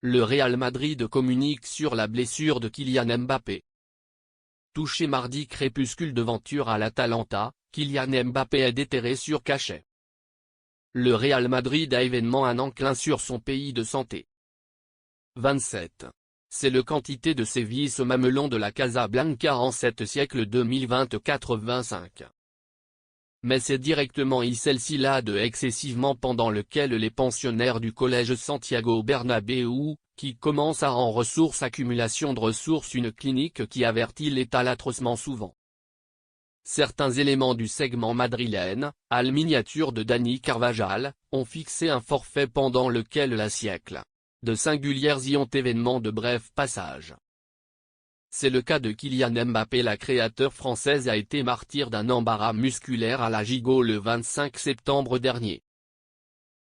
Le Real Madrid communique sur la blessure de Kylian Mbappé. Touché mardi crépuscule d'aventure à l'Atalanta, Kylian Mbappé est déterré sur cachet. Le Real Madrid a événement un enclin sur son pays de santé. 27. C'est le quantité de Séville ce mamelon de la Casablanca en 7 siècle 2024-25. Mais c'est directement celle-ci là de excessivement pendant lequel les pensionnaires du collège Santiago Bernabéu, qui commence à en ressources accumulation de ressources une clinique qui avertit l'étal atrocement souvent. Certains éléments du segment madrilène, à la miniature de Dani Carvajal, ont fixé un forfait pendant lequel la siècle de singulières y ont événements de bref passage. C'est le cas de Kylian Mbappé. La créateur française a été martyr d'un embarras musculaire à la gigot le 25 septembre dernier.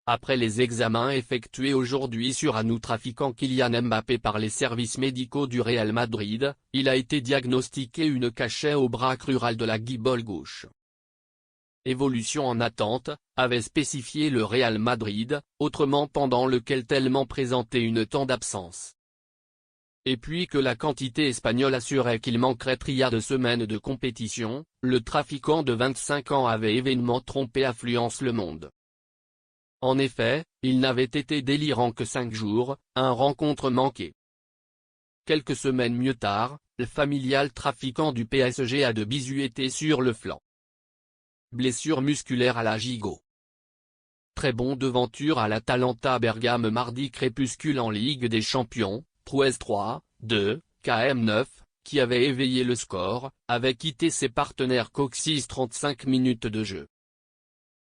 Après les examens effectués aujourd'hui sur un trafiquant Kylian Mbappé par les services médicaux du Real Madrid, il a été diagnostiqué une cachette au bras crural de la guibole gauche. Évolution en attente, avait spécifié le Real Madrid, autrement pendant lequel tellement présentait une temps d'absence. Et puis que la quantité espagnole assurait qu'il manquerait triade de semaines de compétition, le trafiquant de 25 ans avait événement trompé Affluence Le Monde. En effet, il n'avait été délirant que 5 jours, un rencontre manquée. Quelques semaines mieux tard, le familial trafiquant du PSG a de bisu été sur le flanc. Blessure musculaire à la gigot. Très bon devanture à l'Atalanta Bergame mardi crépuscule en Ligue des Champions, prouesse 3-2, KM9, qui avait éveillé le score, avait quitté ses partenaires Coxis 35 minutes de jeu.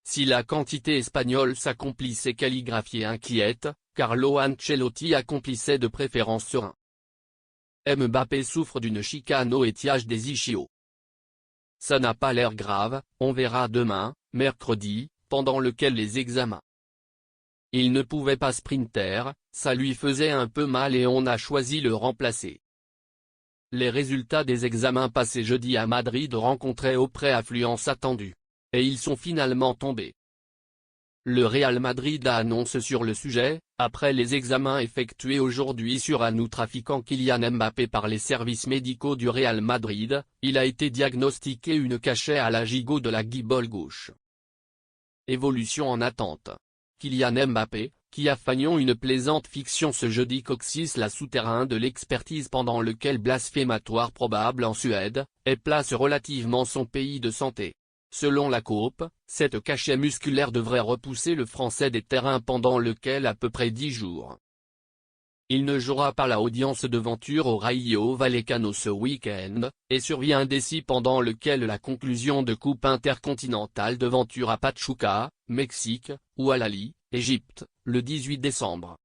Si la quantité espagnole s'accomplissait calligraphiée inquiète, Carlo Ancelotti accomplissait de préférence serein. Mbappé souffre d'une chicane au étiage des ischios. Ça n'a pas l'air grave, on verra demain, mercredi, pendant lequel les examens. Il ne pouvait pas sprinter, ça lui faisait un peu mal et on a choisi le remplacer. Les résultats des examens passés jeudi à Madrid rencontraient au pré-affluence attendue. Et ils sont finalement tombés. Le Real Madrid a annoncé sur le sujet, après les examens effectués aujourd'hui sur un trafiquant Kylian Mbappé par les services médicaux du Real Madrid, il a été diagnostiqué une cachette à la gigot de la guibole gauche. Évolution en attente. Kylian Mbappé, qui a fagnon une plaisante fiction ce jeudi Coxis la souterrain de l'expertise pendant lequel blasphématoire probable en Suède, et place relativement son pays de santé. Selon la Coop, cette cachette musculaire devrait repousser le Français des terrains pendant lequel à peu près 10 jours. Il ne jouera pas la audience de Venture au Rayo Vallecano ce week-end, et survient indécis pendant lequel la conclusion de Coupe intercontinentale de Venture à Pachuca, Mexique, ou Al Ahly, Égypte, le 18 décembre.